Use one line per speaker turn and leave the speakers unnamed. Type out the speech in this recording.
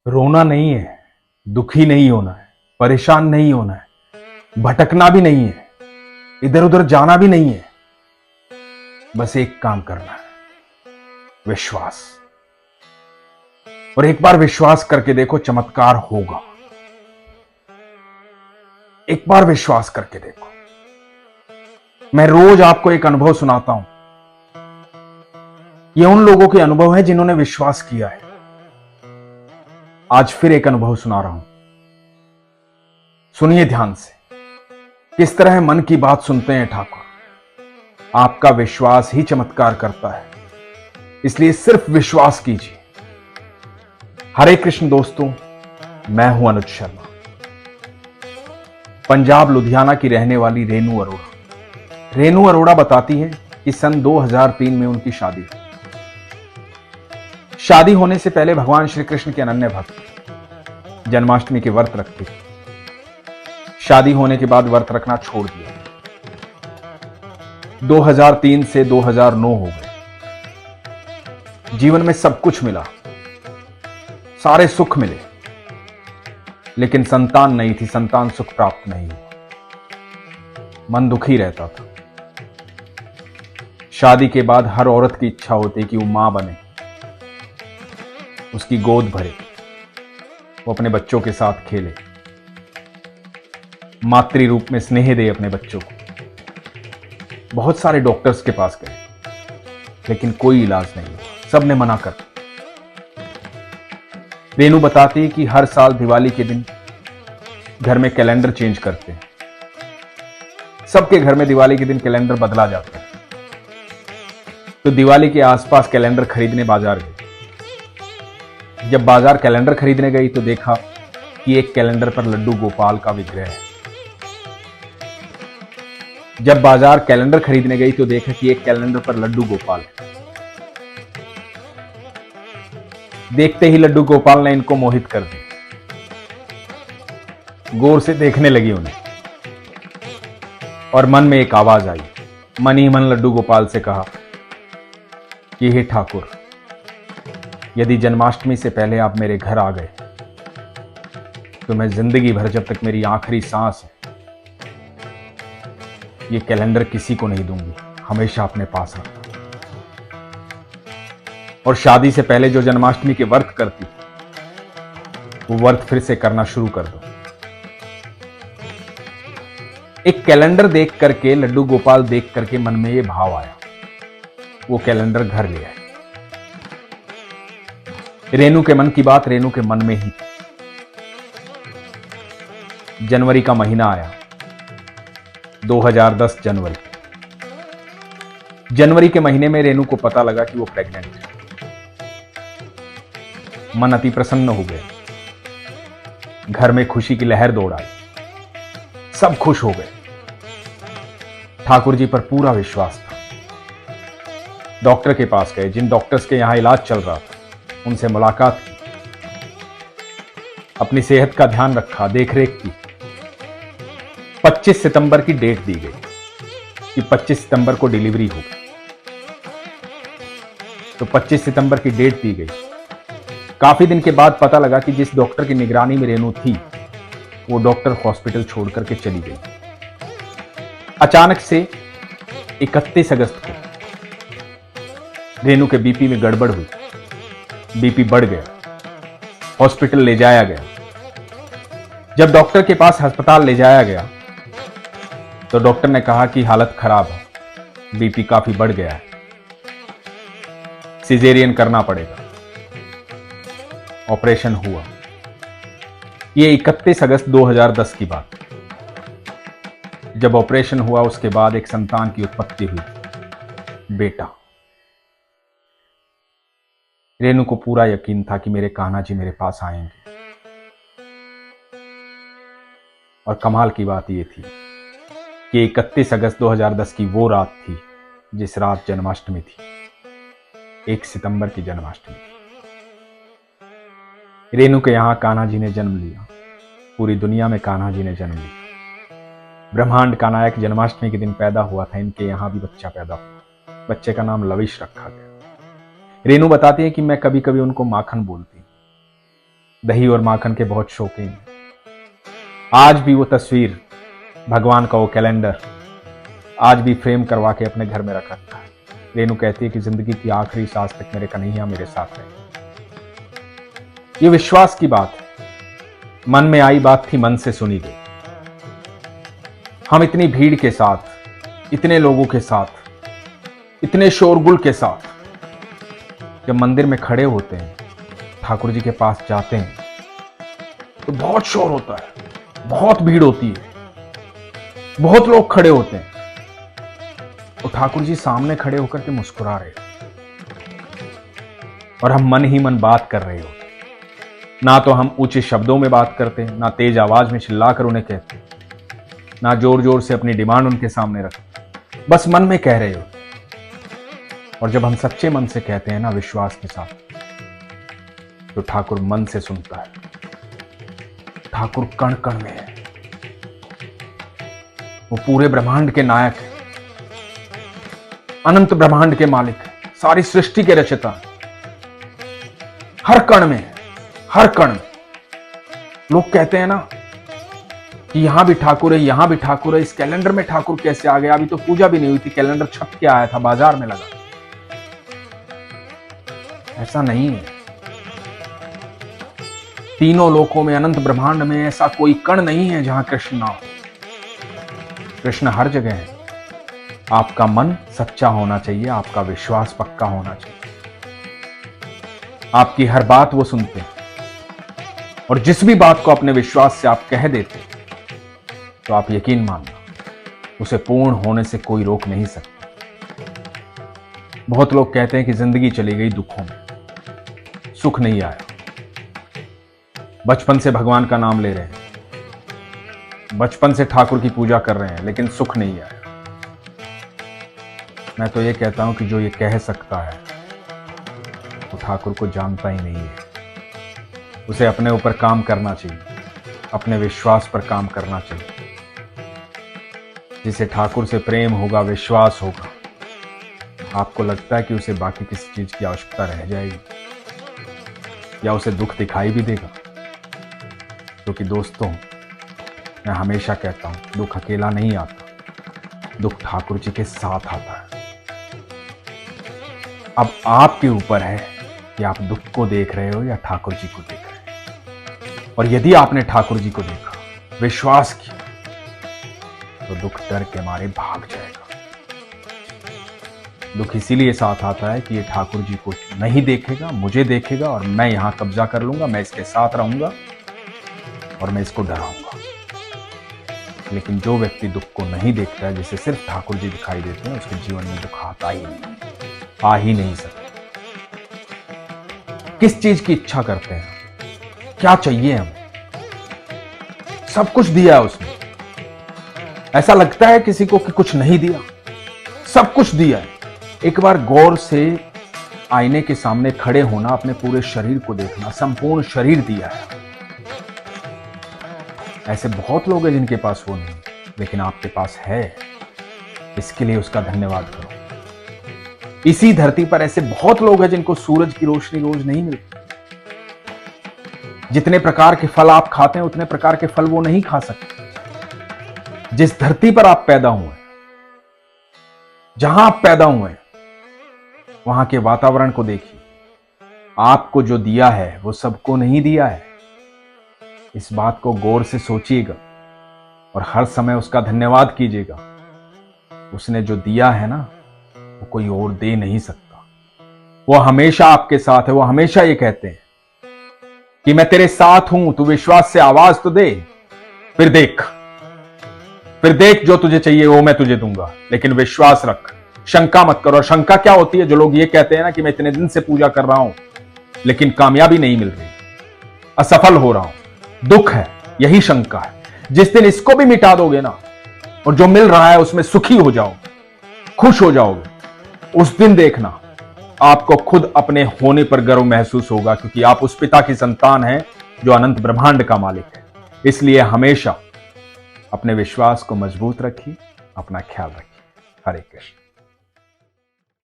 रोना नहीं है, दुखी नहीं होना है, परेशान नहीं होना है, भटकना भी नहीं है, इधर उधर जाना भी नहीं है। बस एक काम करना है, विश्वास। और एक बार विश्वास करके देखो, चमत्कार होगा। एक बार विश्वास करके देखो। मैं रोज आपको एक अनुभव सुनाता हूं। ये उन लोगों के अनुभव है जिन्होंने विश्वास किया है। आज फिर एक अनुभव सुना रहा हूं, सुनिए ध्यान से। किस तरह मन की बात सुनते हैं ठाकुर। आपका विश्वास ही चमत्कार करता है, इसलिए सिर्फ विश्वास कीजिए। हरे कृष्ण दोस्तों, मैं हूं अनुज शर्मा। पंजाब लुधियाना की रहने वाली रेनू अरोड़ा। रेनू अरोड़ा बताती है कि सन 2003 में उनकी शादी हुई। शादी होने से पहले भगवान श्री कृष्ण के अनन्य भक्त, जन्माष्टमी के व्रत रखते थे। शादी होने के बाद व्रत रखना छोड़ दिया। 2003 से 2009 हो गए। जीवन में सब कुछ मिला, सारे सुख मिले, लेकिन संतान नहीं थी, संतान सुख प्राप्त नहीं हुआ। मन दुखी रहता था। शादी के बाद हर औरत की इच्छा होती कि वो मां बने, उसकी गोद भरे, वो अपने बच्चों के साथ खेले, मातृ रूप में स्नेह दे अपने बच्चों को। बहुत सारे डॉक्टर्स के पास गए, लेकिन कोई इलाज नहीं हुआ, सबने मना कर दिया। रेनू बताती है कि हर साल दिवाली के दिन घर में कैलेंडर चेंज करते हैं। सबके घर में दिवाली के दिन कैलेंडर बदला जाता है। तो दिवाली के आसपास कैलेंडर खरीदने बाजार गई। जब बाजार कैलेंडर खरीदने गई तो देखा कि एक कैलेंडर पर लड्डू गोपाल का विग्रह है। जब बाजार कैलेंडर खरीदने गई तो देखा कि एक कैलेंडर पर लड्डू गोपाल है। देखते ही लड्डू गोपाल ने इनको मोहित कर दिया। गौर से देखने लगी उन्हें, और मन में एक आवाज आई। मन ही मन लड्डू गोपाल से कहा कि हे ठाकुर, यदि जन्माष्टमी से पहले आप मेरे घर आ गए तो मैं जिंदगी भर, जब तक मेरी आखिरी सांस है, ये कैलेंडर किसी को नहीं दूंगी, हमेशा अपने पास रखना। और शादी से पहले जो जन्माष्टमी के व्रत करती वो व्रत फिर से करना शुरू कर दो। एक कैलेंडर देख करके, लड्डू गोपाल देख करके मन में ये भाव आया। वो कैलेंडर घर ले आए। रेनू के मन की बात रेनू के मन में ही थी। जनवरी का महीना आया, 2010 जनवरी। जनवरी के महीने में रेनू को पता लगा कि वो प्रेग्नेंट है। मन अति प्रसन्न हो गया। घर में खुशी की लहर दौड़ आई। सब खुश हो गए। ठाकुर जी पर पूरा विश्वास था। डॉक्टर के पास गए, जिन डॉक्टर्स के यहां इलाज चल रहा था, उनसे मुलाकात की, अपनी सेहत का ध्यान रखा, देखरेख की। 25 सितंबर की डेट दी गई कि 25 सितंबर को डिलीवरी होगी। तो 25 सितंबर की डेट दी गई। काफी दिन के बाद पता लगा कि जिस डॉक्टर की निगरानी में रेनू थी, वो डॉक्टर हॉस्पिटल छोड़ करके चली गई। अचानक से 31 अगस्त को रेनू के बीपी में गड़बड़ हुई। बीपी बढ़ गया, हॉस्पिटल ले जाया गया। जब डॉक्टर के पास अस्पताल ले जाया गया तो डॉक्टर ने कहा कि हालत खराब है, बीपी काफी बढ़ गया है, सिजेरियन करना पड़ेगा। ऑपरेशन हुआ। यह 31 अगस्त 2010 की बात। जब ऑपरेशन हुआ उसके बाद एक संतान की उत्पत्ति हुई, बेटा। रेनू को पूरा यकीन था कि मेरे कान्हा जी मेरे पास आएंगे। और कमाल की बात यह थी कि 31 अगस्त 2010 की वो रात थी जिस रात जन्माष्टमी थी। 1 सितंबर की जन्माष्टमी थी। रेनू के यहां कान्हा जी ने जन्म लिया। पूरी दुनिया में कान्हा जी ने जन्म लिया। ब्रह्मांड का नायक जन्माष्टमी के दिन पैदा हुआ था। इनके यहां भी बच्चा पैदा हुआ। बच्चे का नाम लविश रखा गया। रेनू बताती है कि मैं कभी कभी उनको माखन बोलती, दही और माखन के बहुत शौकीन हैं। आज भी वो तस्वीर, भगवान का वो कैलेंडर आज भी फ्रेम करवा के अपने घर में रख रखा है। रेनू कहती है कि जिंदगी की आखिरी सांस तक मेरे कन्हैया मेरे साथ है। ये विश्वास की बात है। मन में आई बात थी, मन से सुनी गई। हम इतनी भीड़ के साथ, इतने लोगों के साथ, इतने शोरगुल के साथ जब मंदिर में खड़े होते हैं, ठाकुर जी के पास जाते हैं, तो बहुत शोर होता है, बहुत भीड़ होती है, बहुत लोग खड़े होते हैं और ठाकुर जी सामने खड़े होकर के मुस्कुरा रहे और हम मन ही मन बात कर रहे होते। ना तो हम ऊंचे शब्दों में बात करते हैं, ना तेज आवाज में चिल्लाकर उन्हें कहते, ना जोर जोर से अपनी डिमांड उनके सामने रखते, बस मन में कह रहे होते। और जब हम सच्चे मन से कहते हैं ना, विश्वास के साथ, तो ठाकुर मन से सुनता है। ठाकुर कण कण में है। वो पूरे ब्रह्मांड के नायक है, अनंत ब्रह्मांड के मालिक है, सारी सृष्टि के रचयिता है। हर कण में है, हर कण में। लोग कहते हैं ना कि यहां भी ठाकुर है, यहां भी ठाकुर है, इस कैलेंडर में ठाकुर कैसे आ गया? अभी तो पूजा भी नहीं हुई थी, कैलेंडर छप के आया था, बाजार में लगा। ऐसा नहीं है। तीनों लोकों में, अनंत ब्रह्मांड में ऐसा कोई कण नहीं है जहां कृष्ण ना हो। कृष्ण हर जगह है। आपका मन सच्चा होना चाहिए, आपका विश्वास पक्का होना चाहिए। आपकी हर बात वो सुनते हैं और जिस भी बात को अपने विश्वास से आप कह देते, तो आप यकीन मानना, उसे पूर्ण होने से कोई रोक नहीं सकता। बहुत लोग कहते हैं कि जिंदगी चली गई दुखों में, सुख नहीं आया। बचपन से भगवान का नाम ले रहे हैं, बचपन से ठाकुर की पूजा कर रहे हैं, लेकिन सुख नहीं आया। मैं तो ये कहता हूं कि जो ये कह सकता है वो ठाकुर को जानता ही नहीं है। उसे अपने ऊपर काम करना चाहिए, अपने विश्वास पर काम करना चाहिए। जिसे ठाकुर से प्रेम होगा, विश्वास होगा, आपको लगता है कि उसे बाकी किसी चीज की आवश्यकता रह जाएगी या उसे दुख दिखाई भी देगा? क्योंकि दोस्तों, मैं हमेशा कहता हूं, दुख अकेला नहीं आता, दुख ठाकुर जी के साथ आता है। अब आपके ऊपर है कि आप दुख को देख रहे हो या ठाकुर जी को देख रहे हो। और यदि आपने ठाकुर जी को देखा, विश्वास किया, तो दुख डर के मारे भाग जाएगा। दुख इसीलिए साथ आता है कि ये ठाकुर जी को नहीं देखेगा, मुझे देखेगा और मैं यहां कब्जा कर लूंगा, मैं इसके साथ रहूंगा और मैं इसको डराऊंगा। लेकिन जो व्यक्ति दुख को नहीं देखता है, जिसे सिर्फ ठाकुर जी दिखाई देते हैं, उसके जीवन में दुख आता ही नहीं, आ ही नहीं सकता। किस चीज की इच्छा करते हैं, क्या चाहिए हमें? सब कुछ दिया है उसने। ऐसा लगता है किसी को कि कुछ नहीं दिया, सब कुछ दिया है। एक बार गौर से आईने के सामने खड़े होना, अपने पूरे शरीर को देखना, संपूर्ण शरीर दिया है। ऐसे बहुत लोग हैं जिनके पास वो नहीं, लेकिन आपके पास है। इसके लिए उसका धन्यवाद करो। इसी धरती पर ऐसे बहुत लोग हैं जिनको सूरज की रोशनी रोज नहीं मिलती। जितने प्रकार के फल आप खाते हैं, उतने प्रकार के फल वो नहीं खा सकते। जिस धरती पर आप पैदा हुए, जहां आप पैदा हुए, वहां के वातावरण को देखिए। आपको जो दिया है वो सबको नहीं दिया है। इस बात को गौर से सोचिएगा और हर समय उसका धन्यवाद कीजिएगा। उसने जो दिया है ना, वो कोई और दे नहीं सकता। वो हमेशा आपके साथ है। वो हमेशा ये कहते हैं कि मैं तेरे साथ हूं, तू विश्वास से आवाज तो दे, फिर देख जो तुझे चाहिए वो मैं तुझे दूंगा। लेकिन विश्वास रख, शंका मत करो। और शंका क्या होती है? जो लोग ये कहते हैं ना कि मैं इतने दिन से पूजा कर रहा हूं लेकिन कामयाबी नहीं मिल रही, असफल हो रहा हूं, दुख है, यही शंका है। जिस दिन इसको भी मिटा दोगे ना, और जो मिल रहा है उसमें सुखी हो जाओगे, खुश हो जाओगे, उस दिन देखना आपको खुद अपने होने पर गर्व महसूस होगा, क्योंकि आप उस पिता की संतान हैं जो अनंत ब्रह्मांड का मालिक है। इसलिए हमेशा अपने विश्वास को मजबूत रखिए, अपना ख्याल रखिए। हरे कृष्ण।